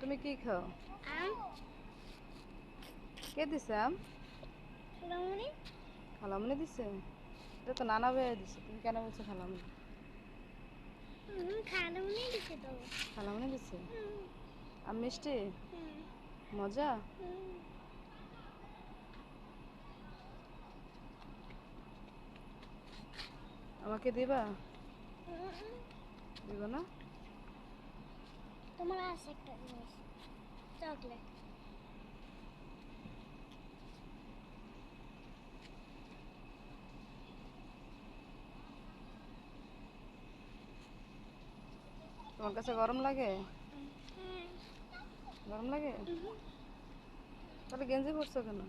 তুমি কি খাও? আম। কে দিছে আম? খালামুনি। খালামুনি দিছে? এটা তো নানা ভাইয়া দিছে, তুমি কেন বলছো খালামুনি? খালামুনি দিছে তো। খালামুনি দিছে? হুম, আম মিষ্টি? হুম, মজা? হুম, আমাকে দিবা? হুম। দিব না? তোমার আছে একটা জিনিস, চকলেট। তোমার কাছে গরম লাগে? হ্যাঁ। গরম লাগে? তাহলে গেঞ্জি পরছো কেন?